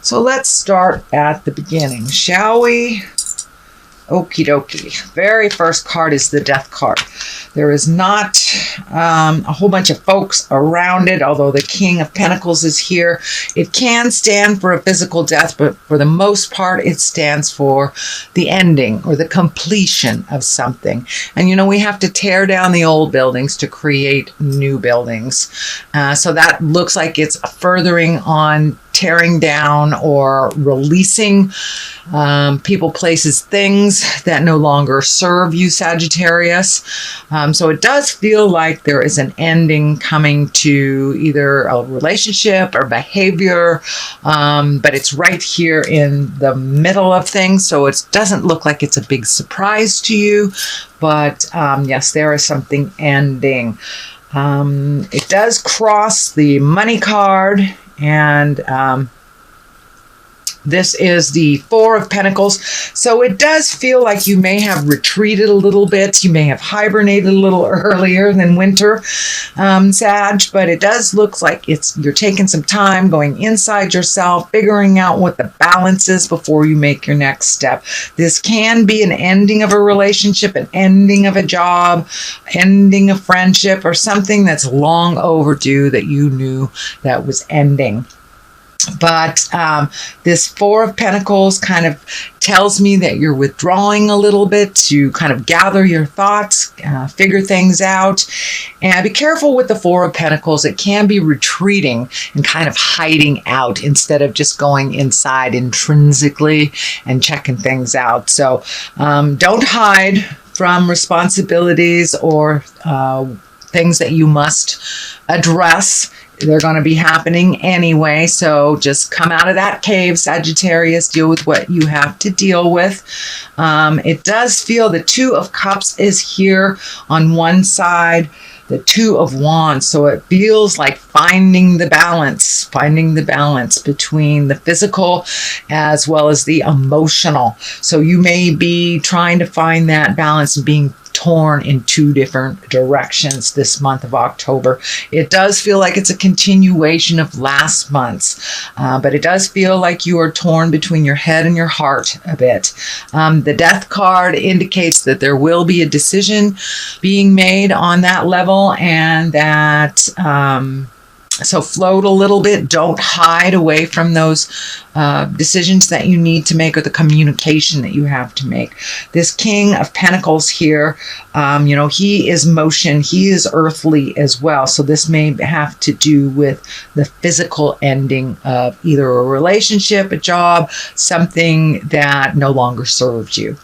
So let's start at the beginning, shall we? Okie dokie. Very first card is the Death card. There is not a whole bunch of folks around it, although the King of Pentacles is here. It can stand for a physical death, but for the most part, it stands for the ending or the completion of something. And you know, we have to tear down the old buildings to create new buildings. So that looks like it's furthering on tearing down or releasing people, places, things that no longer serve you, Sagittarius. So it does feel like there is an ending coming to either a relationship or behavior, but it's right here in the middle of things. So it doesn't look like it's a big surprise to you, but yes, there is something ending. It does cross the Money card, and this is the Four of Pentacles. So it does feel like you may have retreated a little bit. You may have hibernated a little earlier than winter, Sag, but it does look like you're taking some time going inside yourself, figuring out what the balance is before you make your next step. This can be an ending of a relationship, an ending of a job, ending a friendship, or something that's long overdue that you knew that was ending. But this Four of Pentacles kind of tells me that you're withdrawing a little bit to kind of gather your thoughts, figure things out. And be careful with the Four of Pentacles. It can be retreating and kind of hiding out instead of just going inside intrinsically and checking things out. So don't hide from responsibilities or things that you must address. They're going to be happening anyway, so just come out of that cave, Sagittarius. Deal with what you have to deal with. It does feel the Two of Cups is here on one side, the Two of Wands. So it feels like finding the balance between the physical as well as the emotional. So you may be trying to find that balance and being torn in two different directions this month of October. It does feel like it's a continuation of last month's, but it does feel like you are torn between your head and your heart a bit. The Death card indicates that there will be a decision being made on that level, and that so float a little bit. Don't hide away from those decisions that you need to make, or the communication that you have to make. This King of Pentacles here, you know, he is motion. He is earthly as well. So this may have to do with the physical ending of either a relationship, a job, something that no longer serves you.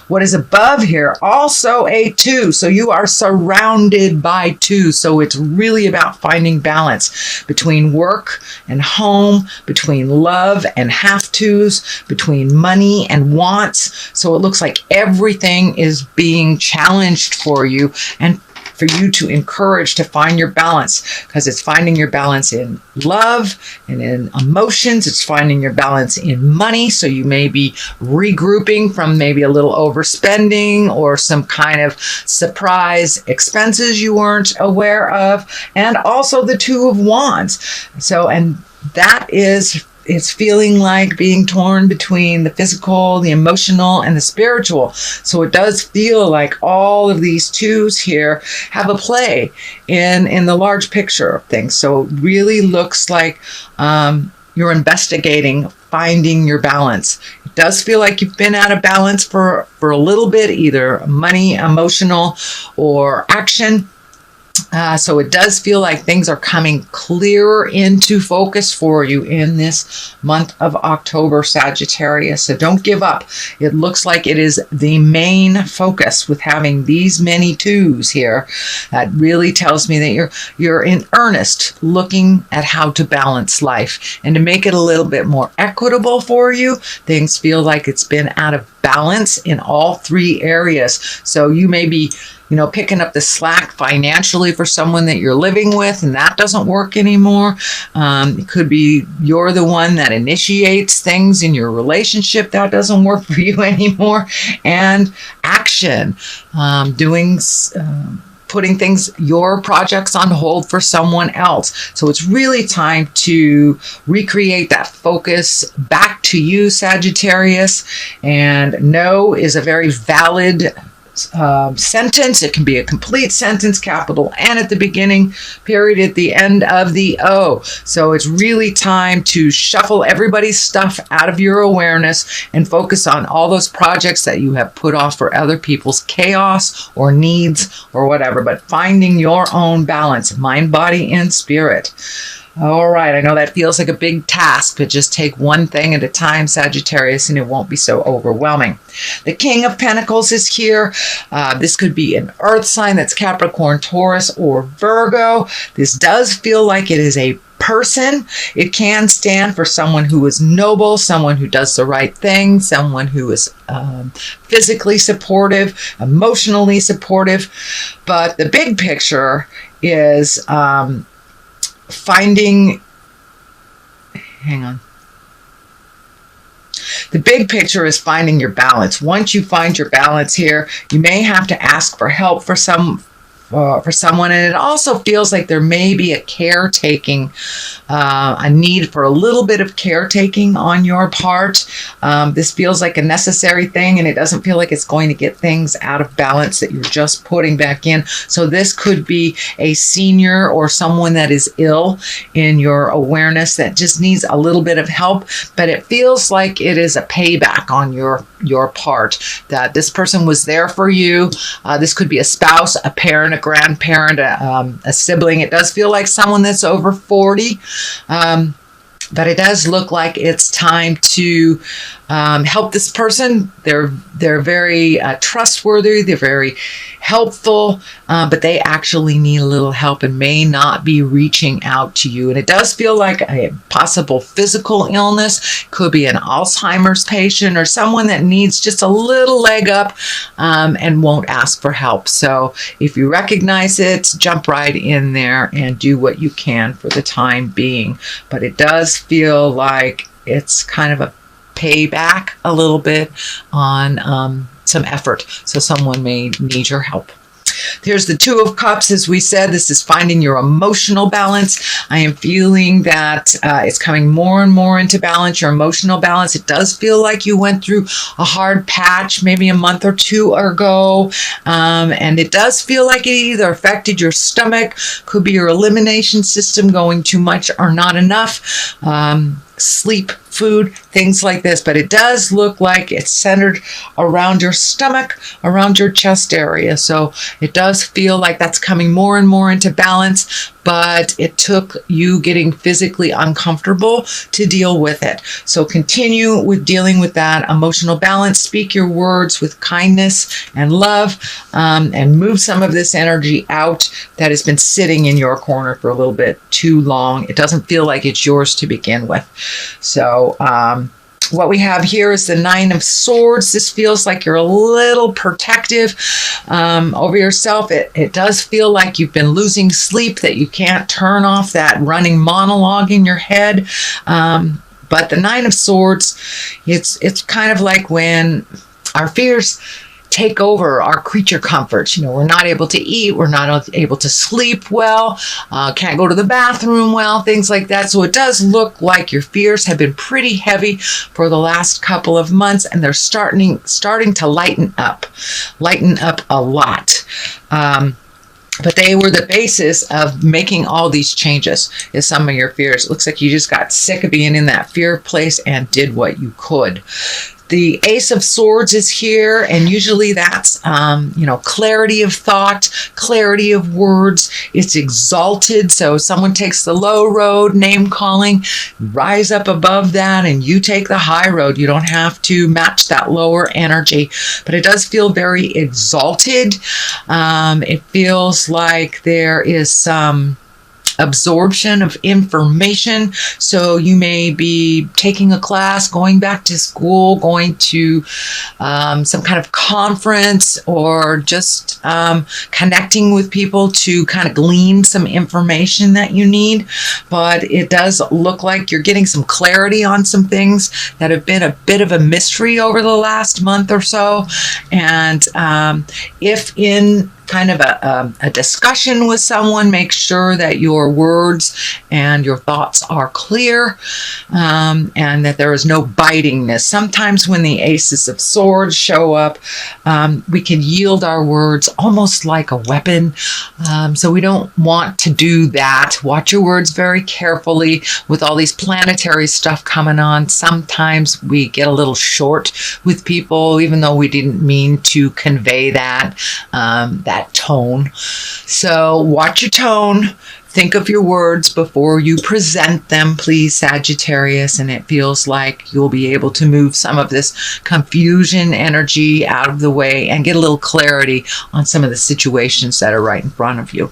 What is above here? Also a two. So you are surrounded by two. So it's really about finding balance between work and home, between love and have-tos, between money and wants. So it looks like everything is being challenged for you, and for you to encourage to find your balance, because it's finding your balance in love and in emotions. It's finding your balance in money. So you may be regrouping from maybe a little overspending or some kind of surprise expenses you weren't aware of. And also the Two of Wands. So, and that is, it's feeling like being torn between the physical, the emotional, and the spiritual. So it does feel like all of these twos here have a play in the large picture of things. So it really looks like you're investigating finding your balance. It does feel like you've been out of balance for a little bit, either money, emotional, or action. So it does feel like things are coming clearer into focus for you in this month of October, Sagittarius. So don't give up. It looks like it is the main focus with having these many twos here. That really tells me that you're in earnest looking at how to balance life. And to make it a little bit more equitable for you, things feel like it's been out of balance in all three areas. So you may be, you know, picking up the slack financially for someone that you're living with, and that doesn't work anymore. It could be you're the one that initiates things in your relationship. That doesn't work for you anymore. And action, doing putting your projects on hold for someone else. So it's really time to recreate that focus back to you, Sagittarius. And no is a very valid sentence. It can be a complete sentence, capital N at the beginning, period at the end of the O. So it's really time to shuffle everybody's stuff out of your awareness and focus on all those projects that you have put off for other people's chaos or needs or whatever, but finding your own balance, mind, body, and spirit. All right, I know that feels like a big task, but just take one thing at a time, Sagittarius, and it won't be so overwhelming. The King of Pentacles is here. This could be an earth sign, that's Capricorn, Taurus, or Virgo. This does feel like it is a person. It can stand for someone who is noble, someone who does the right thing, someone who is physically supportive, emotionally supportive. But the big picture is the big picture is finding your balance. Once you find your balance here, you may have to ask for help for someone, and it also feels like there may be a caretaking, a need for a little bit of caretaking on your part. This feels like a necessary thing, and it doesn't feel like it's going to get things out of balance that you're just putting back in. So this could be a senior or someone that is ill in your awareness that just needs a little bit of help, but it feels like it is a payback on your part, that this person was there for you. This could be a spouse, a parent, a grandparent, a sibling. It does feel like someone that's over 40, but it does look like it's time to help this person. They're very trustworthy. They're very helpful, but they actually need a little help and may not be reaching out to you. And it does feel like a possible physical illness. Could be an Alzheimer's patient or someone that needs just a little leg up and won't ask for help. So if you recognize it, jump right in there and do what you can for the time being. But it does feel like it's kind of a payback a little bit on some effort. So someone may need your help. There's the Two of Cups. As we said, this is finding your emotional balance. I am feeling that it's coming more and more into balance, your emotional balance. It does feel like you went through a hard patch maybe a month or two ago, and it does feel like it either affected your stomach, could be your elimination system going too much or not enough, sleep, food, things like this. But it does look like it's centered around your stomach, around your chest area. So it does feel like that's coming more and more into balance, but it took you getting physically uncomfortable to deal with it. So continue with dealing with that emotional balance. Speak your words with kindness and love, and move some of this energy out that has been sitting in your corner for a little bit too long. It doesn't feel like it's yours to begin with. So what we have here is the Nine of Swords. This feels like you're a little protective over yourself. It does feel like you've been losing sleep, that you can't turn off that running monologue in your head. But the Nine of Swords, it's kind of like when our fears take over our creature comforts. We're not able to eat, we're not able to sleep well, can't go to the bathroom well, things like that. So it does look like your fears have been pretty heavy for the last couple of months, and they're starting to lighten up a lot. But they were the basis of making all these changes, is some of your fears. It looks like you just got sick of being in that fear place and did what you could. The Ace of Swords is here, and usually that's, clarity of thought, clarity of words. It's exalted, so someone takes the low road, name calling, rise up above that, and you take the high road. You don't have to match that lower energy, but it does feel very exalted. It feels like there is some absorption of information. So you may be taking a class, going back to school, going to some kind of conference, or just connecting with people to kind of glean some information that you need. But it does look like you're getting some clarity on some things that have been a bit of a mystery over the last month or so. And if in kind of a discussion with someone, make sure that your words and your thoughts are clear, and that there is no bitingness. Sometimes when the aces of swords show up, we can yield our words almost like a weapon. So we don't want to do that. Watch your words very carefully. With all these planetary stuff coming on, sometimes we get a little short with people, even though we didn't mean to convey that tone. So watch your tone. Think of your words before you present them, please, Sagittarius, and it feels like you'll be able to move some of this confusion energy out of the way and get a little clarity on some of the situations that are right in front of you.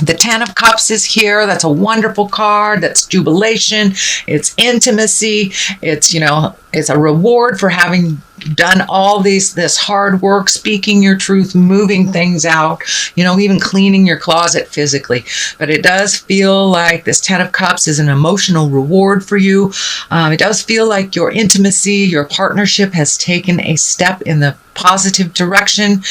The Ten of Cups is here. That's a wonderful card. That's jubilation. It's intimacy. It's, it's a reward for having done all this hard work, speaking your truth, moving things out, even cleaning your closet physically. But it does feel like this Ten of Cups is an emotional reward for you. It does feel like your intimacy, your partnership has taken a step in the positive direction.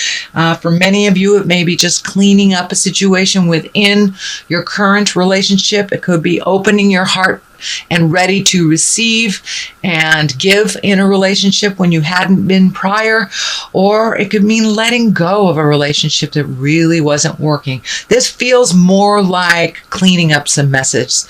For many of you, it may be just cleaning up a situation within your current relationship. It could be opening your heart and ready to receive and give in a relationship when you hadn't been prior, or it could mean letting go of a relationship that really wasn't working. This feels more like cleaning up some messes,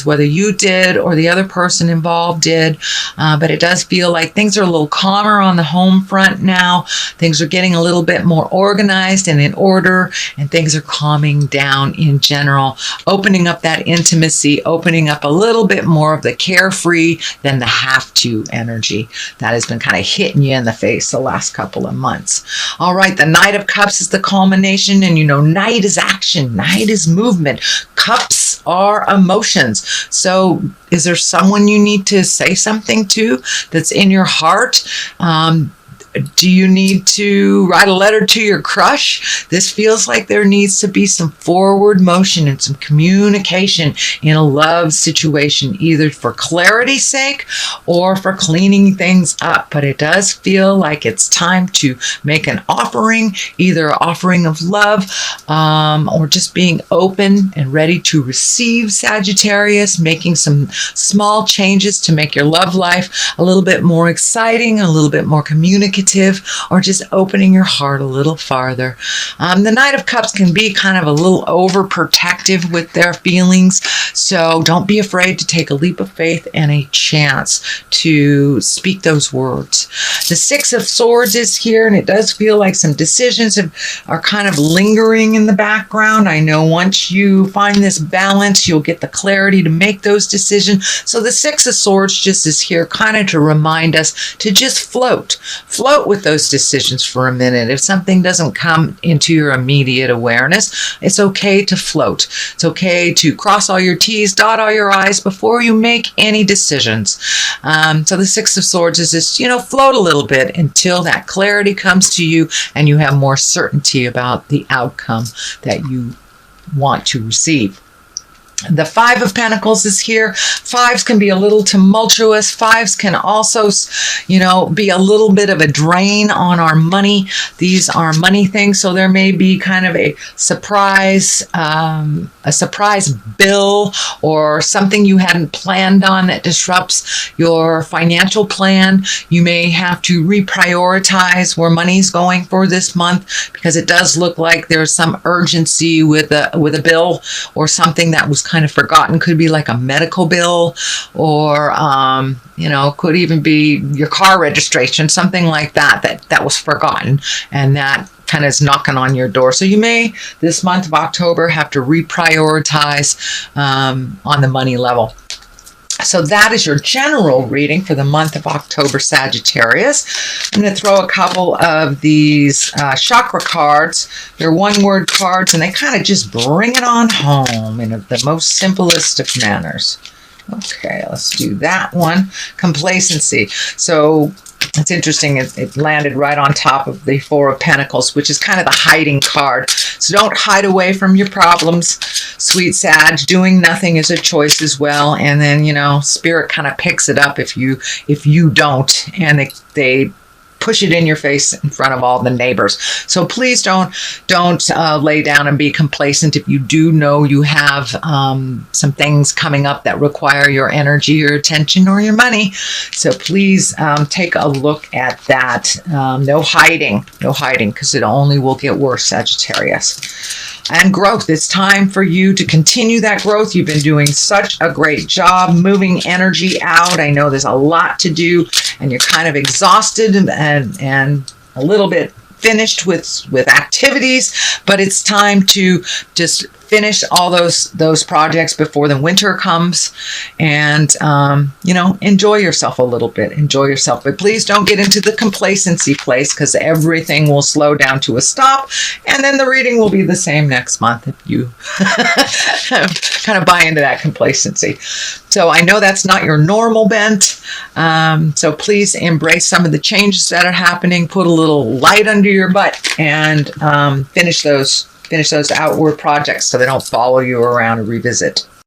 whether you did or the other person involved did, but it does feel like things are a little calmer on the home front now. Things are getting a little bit more organized and in order, and things are calming down in general, opening up that intimacy, opening up a little bit more of the carefree than the have to energy that has been kind of hitting you in the face the last couple of months. All right, the Knight of Cups is the culmination, and Knight is action, Knight is movement, Cups are emotions. So is there someone you need to say something to that's in your heart? Do you need to write a letter to your crush? This feels like there needs to be some forward motion and some communication in a love situation, either for clarity's sake or for cleaning things up. But it does feel like it's time to make an offering, either an offering of love or just being open and ready to receive, Sagittarius, making some small changes to make your love life a little bit more exciting, a little bit more communicative, or just opening your heart a little farther. The Knight of Cups can be kind of a little overprotective with their feelings, so don't be afraid to take a leap of faith and a chance to speak those words. The Six of Swords is here, and it does feel like some decisions are kind of lingering in the background. I know once you find this balance, you'll get the clarity to make those decisions. So the Six of Swords just is here kind of to remind us to just float with those decisions for a minute. If something doesn't come into your immediate awareness, it's okay to float. It's okay to cross all your T's, dot all your I's before you make any decisions. So the Six of Swords is just, float a little bit until that clarity comes to you and you have more certainty about the outcome that you want to receive. The Five of Pentacles is here. Fives can be a little tumultuous. Fives can also, be a little bit of a drain on our money. These are money things, so there may be kind of a surprise bill or something you hadn't planned on that disrupts your financial plan. You may have to reprioritize where money's going for this month, because it does look like there's some urgency with a bill or something that was kind of forgotten. Could be like a medical bill, or could even be your car registration, something like that was forgotten, and that kind of is knocking on your door. So you may, this month of October, have to reprioritize on the money level. So that is your general reading for the month of October, Sagittarius. I'm going to throw a couple of these chakra cards. They're one-word cards, and they kind of just bring it on home in the most simplest of manners. Okay, let's do that one. Complacency. So it's interesting, it landed right on top of the Four of Pentacles, which is kind of the hiding card. So don't hide away from your problems, sweet Sag. Doing nothing is a choice as well. And then, Spirit kind of picks it up if you don't. And they push it in your face in front of all the neighbors. So please don't lay down and be complacent. If you do know you have some things coming up that require your energy, your attention, or your money, so please take a look at that. No hiding, because it only will get worse, Sagittarius. And growth. It's time for you to continue that growth. You've been doing such a great job moving energy out. I know there's a lot to do, and you're kind of exhausted and a little bit finished with activities, but it's time to just finish all those projects before the winter comes, and enjoy yourself a little bit. Enjoy yourself, but please don't get into the complacency place, because everything will slow down to a stop, and then the reading will be the same next month if you kind of buy into that complacency. So I know that's not your normal bent, so please embrace some of the changes that are happening. Put a little light under your butt, and finish those outward projects so they don't follow you around and revisit.